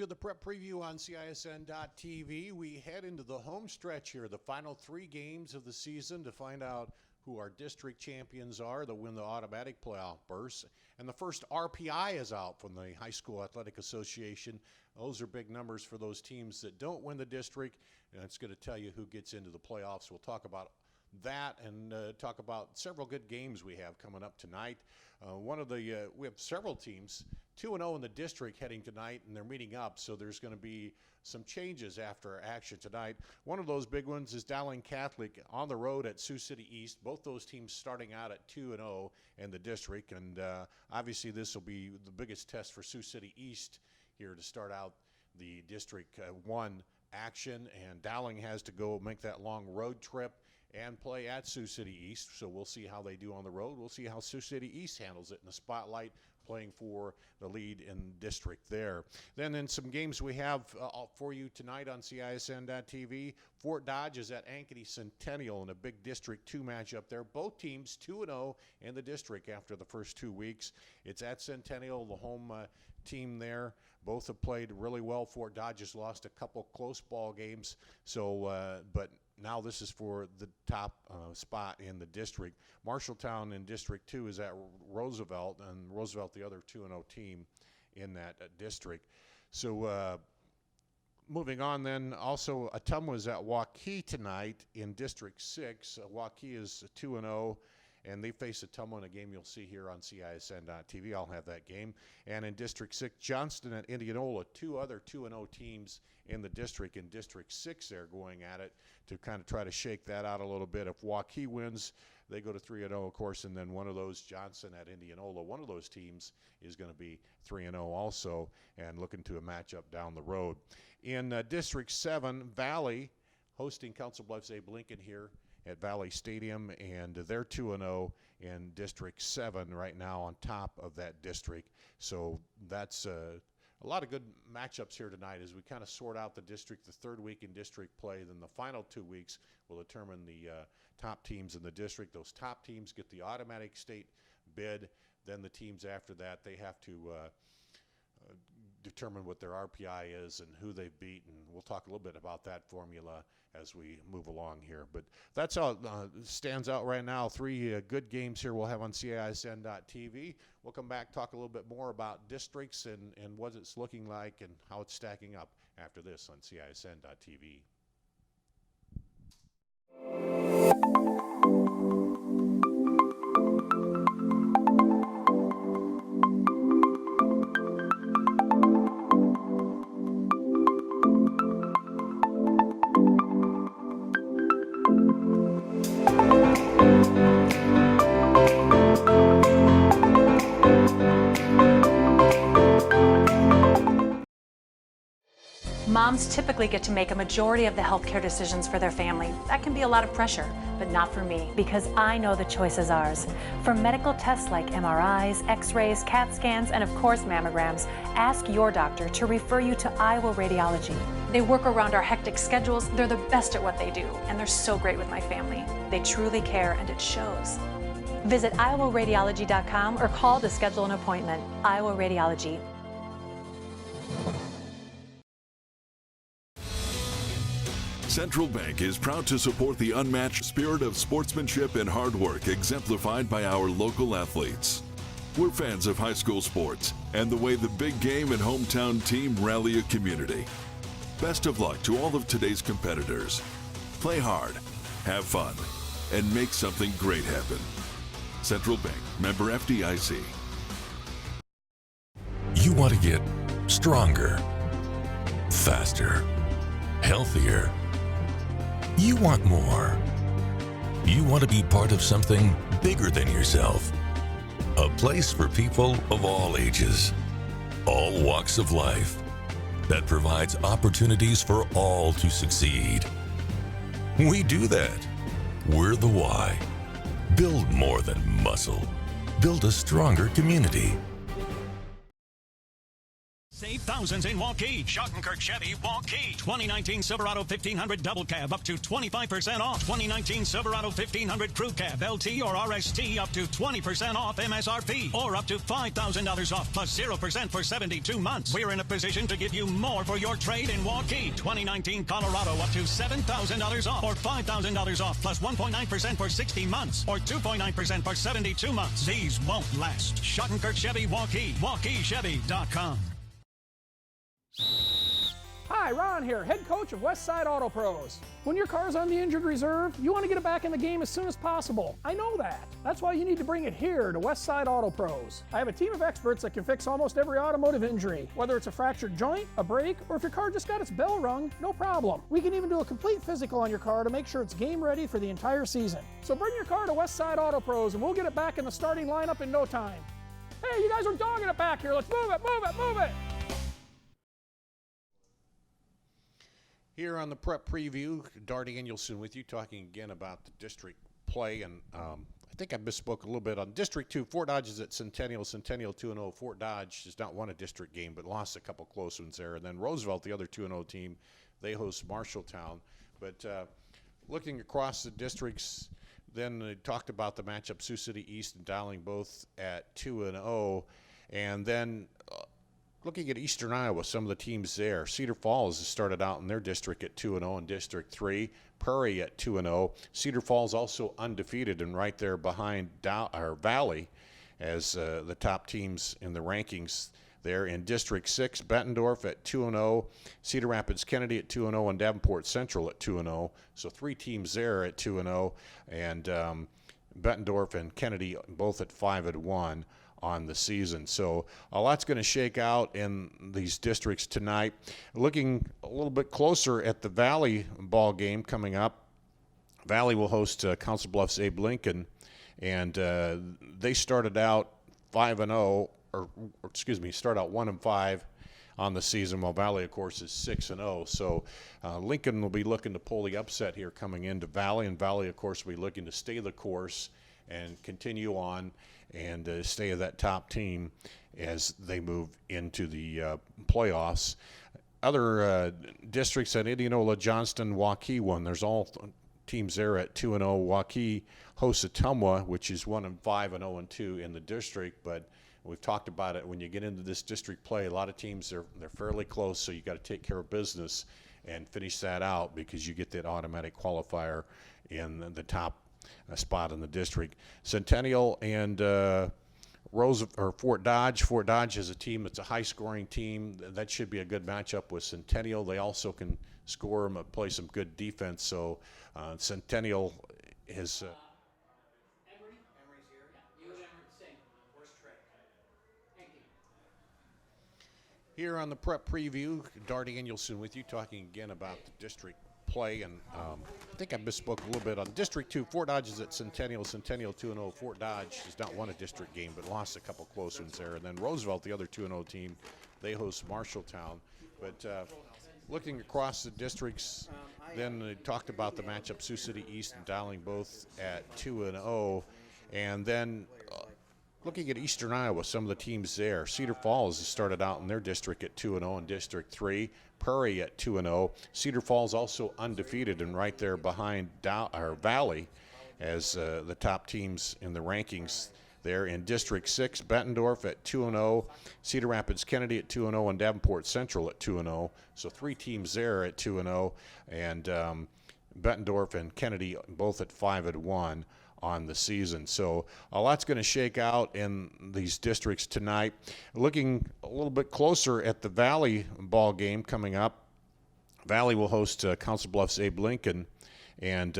to the prep preview on CISN.TV. We head into the home stretch here, the final 3 games of the season, to find out who our district champions are that win the automatic playoff berths. And the first RPI is out from the High School Athletic Association. Those are big numbers for those teams that don't win the district, and it's going to tell you who gets into the playoffs. We'll talk about that and talk about several good games we have coming up tonight. We have several teams 2-0 in the district heading tonight, and they're meeting up, so there's going to be some changes after action tonight. One of those big ones is Dowling Catholic on the road at Sioux City East. Both those teams starting out at 2-0 in the district, and obviously this will be the biggest test for Sioux City East here to start out the District 1 action, and Dowling has to go make that long road trip and play at Sioux City East, so we'll see how they do on the road. We'll see how Sioux City East handles it in the spotlight, playing for the lead in district there. Then in some games we have for you tonight on CISN.TV, Fort Dodge is at Ankeny Centennial in a big District 2 matchup there. Both teams 2-0 in the district after the first 2 weeks. It's at Centennial, the home team there. Both have played really well. Fort Dodge has lost a couple close ball games, so but now this is for the top spot in the district. Marshalltown in District 2 is at Roosevelt, and Roosevelt the other 2-0 team in that district. So moving on then, also Ottumwa is at Waukee tonight in District 6. Waukee is 2-0. And they face Ottumwa in a game you'll see here on CISN.TV. I'll have that game. And in District 6, Johnston at Indianola, 2 other 2-0 teams in the district. In District 6, they're going at it to kind of try to shake that out a little bit. If Waukee wins, they go to 3-0, of course, and then one of those, Johnston at Indianola, one of those teams is going to be 3-0 also and looking to a matchup down the road. In District 7, Valley hosting Council Bluffs Abe Lincoln here at Valley Stadium, and they're 2-0 in District 7 right now on top of that district. So that's a lot of good matchups here tonight as we kind of sort out the district. The third week in district play, then the final 2 weeks will determine the top teams in the district. Those top teams get the automatic state bid. Then the teams after that, they have to determine what their RPI is and who they've beaten. We'll talk a little bit about that formula as we move along here. But that's how it stands out right now. 3 good games here we'll have on CISN.TV. We'll come back, talk a little bit more about districts and what it's looking like and how it's stacking up after this on CISN.TV. Moms typically get to make a majority of the healthcare decisions for their family. That can be a lot of pressure, but not for me, because I know the choice is ours. For medical tests like MRIs, X-rays, CAT scans, and of course mammograms, ask your doctor to refer you to Iowa Radiology. They work around our hectic schedules, they're the best at what they do, and they're so great with my family. They truly care, and it shows. Visit iowaradiology.com or call to schedule an appointment. Iowa Radiology. Central Bank is proud to support the unmatched spirit of sportsmanship and hard work exemplified by our local athletes. We're fans of high school sports and the way the big game and hometown team rally a community. Best of luck to all of today's competitors. Play hard, have fun, and make something great happen. Central Bank, member FDIC. You want to get stronger, faster, healthier. You want more. You want to be part of something bigger than yourself. A place for people of all ages, all walks of life, that provides opportunities for all to succeed. We do that. We're the why. Build more than muscle. Build a stronger community. Save thousands in Waukee. Schottenkirk Chevy, Waukee. 2019 Silverado 1500 Double Cab up to 25% off. 2019 Silverado 1500 Crew Cab, LT or RST up to 20% off MSRP. Or up to $5,000 off plus 0% for 72 months. We're in a position to give you more for your trade in Waukee. 2019 Colorado up to $7,000 off. Or $5,000 off plus 1.9% for 60 months. Or 2.9% for 72 months. These won't last. Schottenkirk Chevy, Waukee. WaukeeChevy.com. Hi, Ron here, head coach of Westside Auto Pros. When your car's on the injured reserve, you want to get it back in the game as soon as possible. I know that. That's why you need to bring it here to Westside Auto Pros. I have a team of experts that can fix almost every automotive injury. Whether it's a fractured joint, a brake, or if your car just got its bell rung, no problem. We can even do a complete physical on your car to make sure it's game ready for the entire season. So bring your car to Westside Auto Pros and we'll get it back in the starting lineup in no time. Hey, you guys are dogging it back here. Let's move it, move it, move it. Here on the Prep Preview, Dar Danielson with you, talking again about the district play. And I think I misspoke a little bit on District 2. Fort Dodge is at Centennial. Centennial 2-0. Fort Dodge has not won a district game, but lost a couple close ones there. And then Roosevelt, the other 2-0 team, they host Marshalltown. But looking across the districts, then they talked about the matchup, Sioux City East and Dowling both at 2-0. And then looking at Eastern Iowa, some of the teams there. Cedar Falls has started out in their district at 2-0 in District 3. Prairie at 2-0. Cedar Falls also undefeated and right there behind Valley as the top teams in the rankings there. In District 6, Bettendorf at 2-0. Cedar Rapids Kennedy at 2-0 and Davenport Central at 2-0. So three teams there at 2-0. And Bettendorf and Kennedy both at 5-1. On the season. So a lot's going to shake out in these districts tonight. Looking a little bit closer at the Valley ball game coming up. Valley will host Council Bluffs Abe Lincoln, and they started out 5-0, or excuse me, start out 1-5 on the season, while Valley, of course, is 6-0. So Lincoln will be looking to pull the upset here coming into Valley, and Valley, of course, will be looking to stay the course and continue on and stay at that top team as they move into the playoffs. Other districts at Indianola, Johnston, Waukee won. There's all teams there at 2-0. Waukee hosts Atumwa, which is 1-5 and 0-2 in the district. But we've talked about it. When you get into this district play, a lot of teams they're fairly close, so you got to take care of business and finish that out because you get that automatic qualifier in the top spot in the district. Centennial and Fort Dodge. Fort Dodge is a team that's a high-scoring team. That should be a good matchup with Centennial. They also can score and play some good defense. So Centennial is. Emery's here. You and Emery, same. Where's Trey? Thank you. Here on the Prep Preview, Dar Danielson with you, talking again about the district play. And I think I misspoke a little bit on District 2. Fort Dodge is at Centennial. Centennial 2-0. Fort Dodge has not won a district game, but lost a couple close ones there. And then Roosevelt, the other 2-0 team, they host Marshalltown. But looking across the districts, then they talked about the matchup, Sioux City East and Dowling both at 2-0. And then looking at Eastern Iowa, some of the teams there. Cedar Falls has started out in their district at 2-0 in District 3. Prairie at 2-0. Cedar Falls also undefeated and right there behind Valley as the top teams in the rankings there. In District 6, Bettendorf at 2-0. Cedar Rapids Kennedy at 2-0 and Davenport Central at 2-0. So three teams there at 2-0. And Bettendorf and Kennedy both at 5-1 on the season. So a lot's going to shake out in these districts tonight. Looking a little bit closer at the Valley ball game coming up. Valley will host Council Bluffs Abe Lincoln, and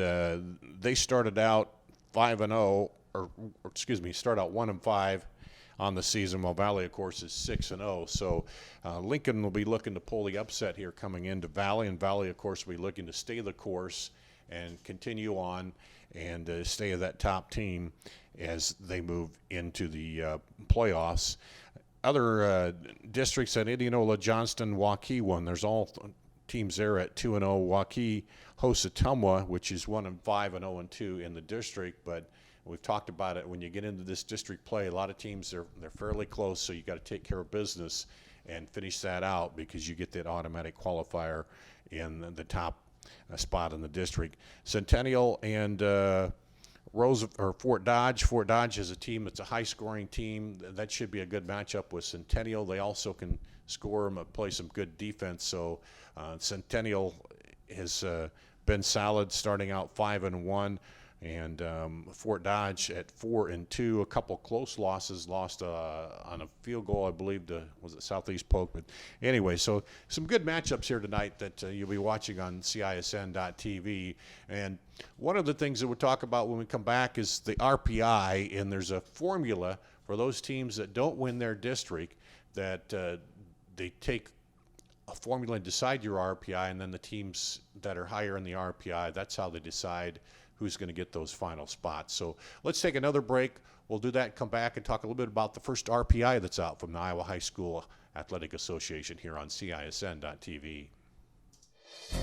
they started out 5-0, or excuse me, start out 1-5 on the season, while Valley, of course, is 6-0. So Lincoln will be looking to pull the upset here coming into Valley, and Valley, of course, will be looking to stay the course and continue on and stay at that top team as they move into the playoffs. Other districts at Indianola, Johnston, Waukee won. There's all teams there at 2-0. Waukee hosts Atumwa, which is 1-5 and 0-2 in the district. But We've talked about it. When you get into this district play, a lot of teams, they're fairly close, so you got to take care of business and finish that out because you get that automatic qualifier in the top spot in the district. Centennial and Fort Dodge. Fort Dodge is a team that's a high-scoring team. That should be a good matchup with Centennial. They also can score and play some good defense. So Centennial has been solid, starting out 5-1. And Fort Dodge at 4-2, a couple close losses, lost on a field goal, I believe, was it Southeast Polk? But anyway, so some good matchups here tonight that you'll be watching on CISN.TV. And one of the things that we'll talk about when we come back is the RPI, and there's a formula for those teams that don't win their district that they take a formula and decide your RPI, and then the teams that are higher in the RPI, that's how they decide who's going to get those final spots. So let's take another break. We'll do that, come back, and talk a little bit about the first RPI that's out from the Iowa High School Athletic Association here on CISN.TV.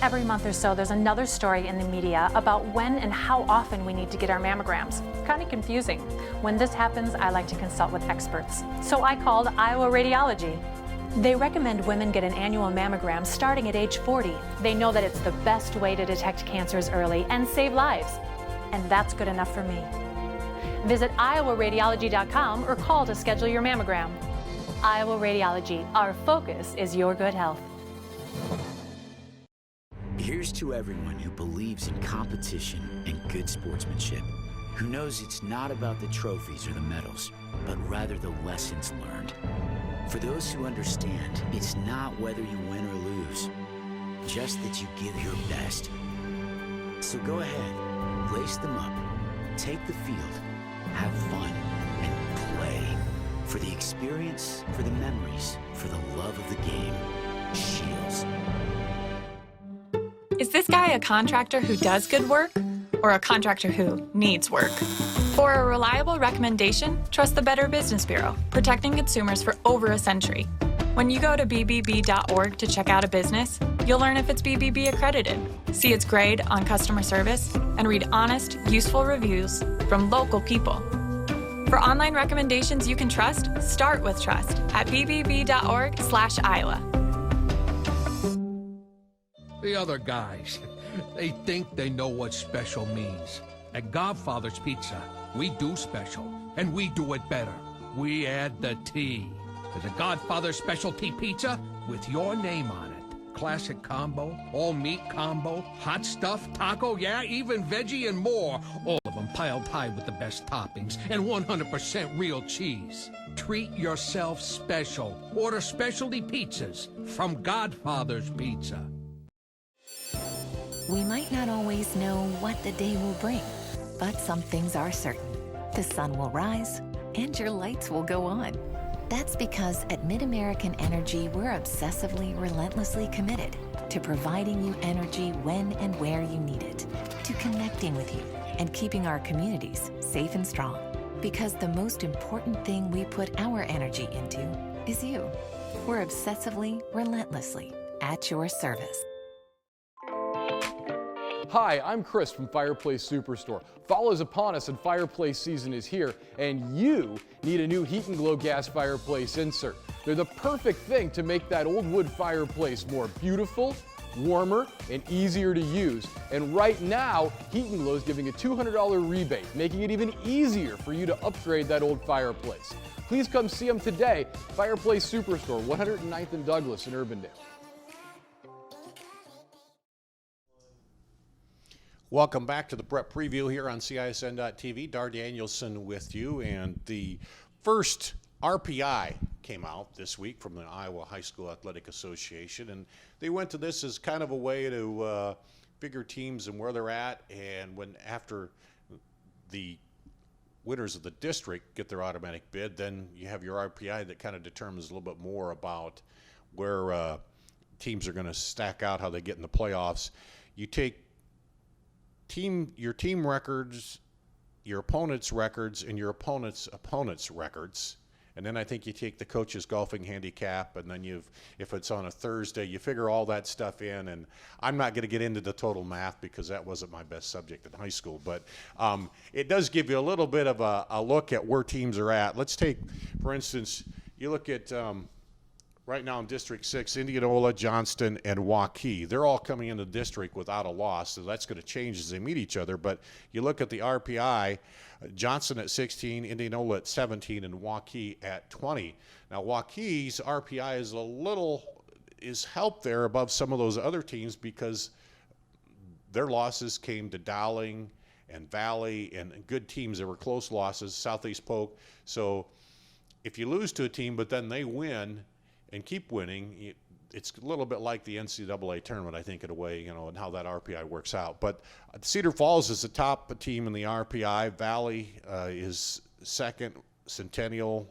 Every month or so, there's another story in the media about when and how often we need to get our mammograms. Kind of confusing. When this happens, I like to consult with experts. So I called Iowa Radiology. They recommend women get an annual mammogram starting at age 40. They know that it's the best way to detect cancers early and save lives. And that's good enough for me. Visit iowaradiology.com or call to schedule your mammogram. Iowa Radiology, our focus is your good health. Here's to everyone who believes in competition and good sportsmanship, who knows it's not about the trophies or the medals, but rather the lessons learned. For those who understand, it's not whether you win or lose, just that you give your best. So go ahead, lace them up, take the field, have fun, and play. For the experience, for the memories, for the love of the game, Shields. Is this guy a contractor who does good work or a contractor who needs work? For a reliable recommendation, trust the Better Business Bureau, protecting consumers for over a century. When you go to bbb.org to check out a business, you'll learn if it's BBB accredited, see its grade on customer service, and read honest, useful reviews from local people. For online recommendations you can trust, start with trust at bbb.org/Iowa. The other guys, they think they know what special means. At Godfather's Pizza, we do special, and we do it better. We add the T. There's a Godfather specialty pizza with your name on it. Classic combo, all meat combo, hot stuff, taco, yeah, even veggie and more. All of them piled high with the best toppings and 100% real cheese. Treat yourself special. Order specialty pizzas from Godfather's Pizza. We might not always know what the day will bring, but some things are certain. The sun will rise and your lights will go on. That's because at MidAmerican Energy, we're obsessively, relentlessly committed to providing you energy when and where you need it, to connecting with you and keeping our communities safe and strong. Because the most important thing we put our energy into is you. We're obsessively, relentlessly at your service. Hi, I'm Chris from Fireplace Superstore. Fall is upon us and fireplace season is here, and you need a new Heat and Glow gas fireplace insert. They're the perfect thing to make that old wood fireplace more beautiful, warmer, and easier to use. And right now, Heat and Glow is giving a $200 rebate, making it even easier for you to upgrade that old fireplace. Please come see them today, Fireplace Superstore, 109th and Douglas in Urbandale. Welcome back to the prep preview here on CISN.TV. Dar Danielson with you, and the first RPI came out this week from the Iowa High School Athletic Association, and they went to this as kind of a way to figure teams and where they're at, and when after the winners of the district get their automatic bid, then you have your RPI that kind of determines a little bit more about where teams are going to stack out, how they get in the playoffs. You take your team records, your opponent's records, and your opponent's records, And then I think you take the coach's golfing handicap, and then if it's on a Thursday, you figure all that stuff in. And I'm not going to get into the total math because that wasn't my best subject in high school. But it does give you a little bit of a look at where teams are at. Let's take, for instance, you look at right now in District 6, Indianola, Johnston, and Waukee. They're all coming into the district without a loss, so that's going to change as they meet each other. But you look at the RPI, Johnston at 16, Indianola at 17, and Waukee at 20. Now, Waukee's RPI is helped there above some of those other teams because their losses came to Dowling and Valley and good teams. There were close losses, Southeast Polk. So if you lose to a team but then they win and keep winning, it's a little bit like the NCAA tournament, I think, in a way, and how that RPI works out. But Cedar Falls is the top team in the RPI. Valley is second, Centennial,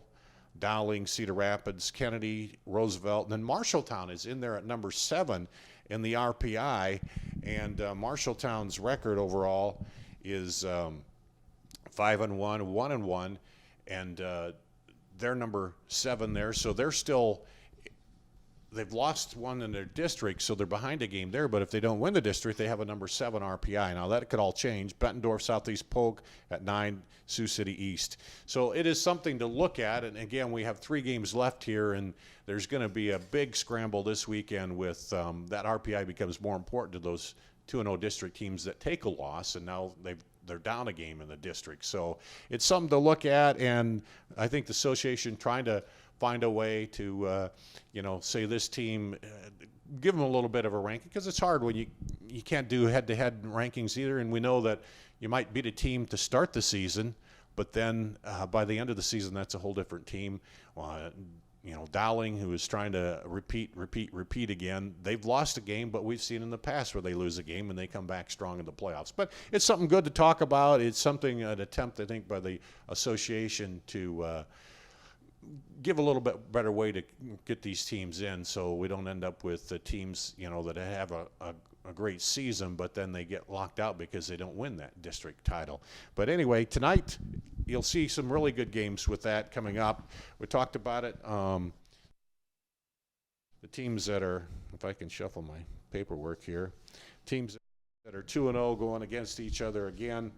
Dowling, Cedar Rapids, Kennedy, Roosevelt, and then Marshalltown is in there at number 7 in the RPI. And Marshalltown's record overall is 5-1, 1-1, and they're number 7 there. So they've lost one in their district, so they're behind a game there. But if they don't win the district, they have a number 7 RPI. Now, that could all change. Bettendorf, Southeast Polk at 9, Sioux City East. So it is something to look at. And, again, we have 3 games left here, and there's going to be a big scramble this weekend with that RPI becomes more important to those 2-0 district teams that take a loss, and now they're down a game in the district. So it's something to look at, and I think the association trying to find a way to, say this team, give them a little bit of a ranking, because it's hard when you can't do head-to-head rankings either, and we know that you might beat a team to start the season, but then by the end of the season, that's a whole different team. Dowling, who is trying to repeat again, they've lost a game, but we've seen in the past where they lose a game and they come back strong in the playoffs. But it's something good to talk about. It's an attempt, I think, by the association to give a little bit better way to get these teams in, so we don't end up with the teams, that have a great season, but then they get locked out because they don't win that district title. But anyway, tonight you'll see some really good games with that coming up. We talked about it. The teams that are, if I can shuffle my paperwork here, teams that are 2-0 going against each other again.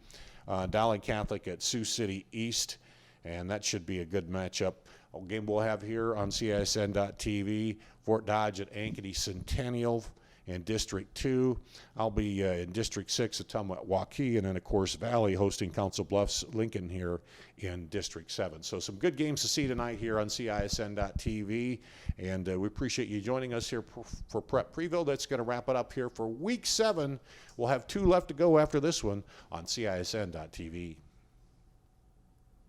Dowling Catholic at Sioux City East, and that should be a good matchup. A game we'll have here on CISN.TV, Fort Dodge at Ankeny Centennial in District 2. I'll be in District 6 at Waukee, and then, of course, Valley hosting Council Bluffs Lincoln here in District 7. So some good games to see tonight here on CISN.TV, and we appreciate you joining us here for Prep Preview. That's going to wrap it up here for Week 7. We'll have 2 left to go after this one on CISN.TV.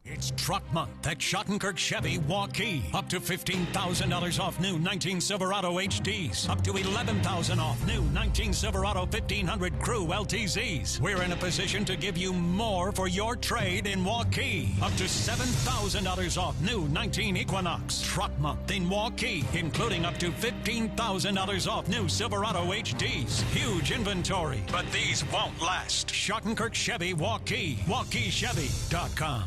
It's Truck Month at Schottenkirk Chevy Waukee. Up to $15,000 off new 19 Silverado HDs. Up to $11,000 off new 19 Silverado 1500 Crew LTZs. We're in a position to give you more for your trade in Waukee. Up to $7,000 off new 19 Equinox. Truck Month in Waukee, including up to $15,000 off new Silverado HDs. Huge inventory, but these won't last. Schottenkirk Chevy Waukee. WaukeeChevy.com.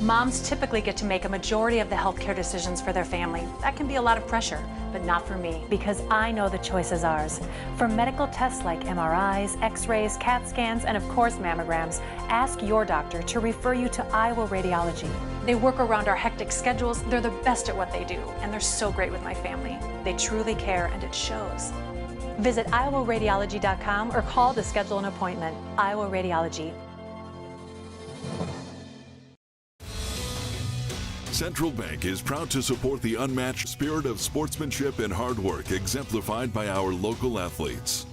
Moms typically get to make a majority of the healthcare decisions for their family. That can be a lot of pressure, but not for me, because I know the choice is ours. For medical tests like MRIs, X-rays, CAT scans, and of course mammograms, ask your doctor to refer you to Iowa Radiology. They work around our hectic schedules, they're the best at what they do, and they're so great with my family. They truly care, and it shows. Visit iowaradiology.com or call to schedule an appointment. Iowa Radiology. Central Bank is proud to support the unmatched spirit of sportsmanship and hard work exemplified by our local athletes.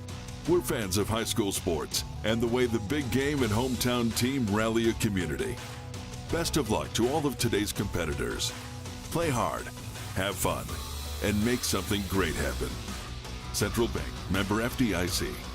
We're fans of high school sports and the way the big game and hometown team rally a community. Best of luck to all of today's competitors. Play hard, have fun, and make something great happen. Central Bank, member FDIC.